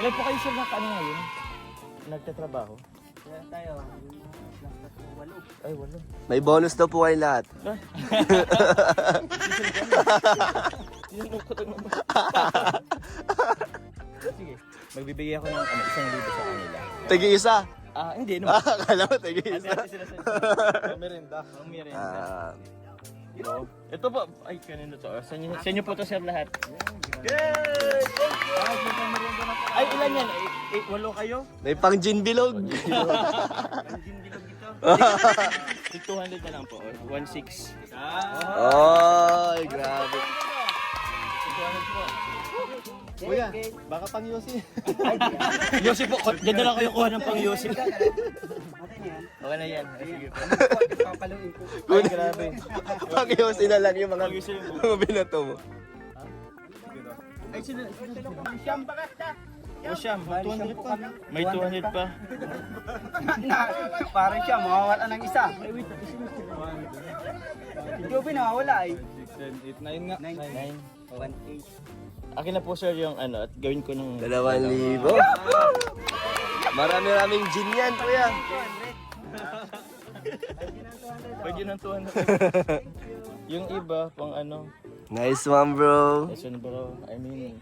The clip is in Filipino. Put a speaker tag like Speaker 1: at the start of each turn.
Speaker 1: Ilan po kayo sir na ano ngayon? Nagtatrabaho?
Speaker 2: Kaya tayo, walo.
Speaker 1: Ay, wala.
Speaker 3: May bonus daw po kayo lahat.
Speaker 1: Tinanong ko naman. Sige, magbibigay ako ng 1,000 sa kanila.
Speaker 3: Tigi-isa.
Speaker 1: Hindi naman.
Speaker 3: Akala mo tigi-isa.
Speaker 1: Ate sila sa
Speaker 2: Merinda.
Speaker 1: merienda. Ito po, ay kanino to? Sa inyo po to sir lahat. Ay, ilan yan? 8 kayo?
Speaker 3: May pang gin bilog.
Speaker 1: Gin bilog dito. 200 na lang po, or 1,600.
Speaker 3: Ay, grabe.
Speaker 1: 200 po.
Speaker 2: Kuya, baka pang Yossi.
Speaker 1: Yossi po, dyan na lang kayo kuha ng pang Yossi. Okay na yan. Sige po.
Speaker 2: Papaluin ko.
Speaker 1: Ay, grabe.
Speaker 3: Pag-iusin na lang yung mga
Speaker 1: Pag-iusin mo.
Speaker 3: mga binato mo.
Speaker 1: Ay, sila. O siyam, 200 pa. May 200 pa.
Speaker 2: Parang siya, mawawala ng isa. Si Joby nawawala eh.
Speaker 1: 6, 7, 8, 9 nga. 9.
Speaker 2: 1,800.
Speaker 1: Akin na po sir yung ano at gawin ko ng
Speaker 3: 2,000. Marami-raming gin yan, kuya.
Speaker 1: pwede ng 200. Yung iba pang ano.
Speaker 3: Nice one, bro.
Speaker 1: Bro, I mean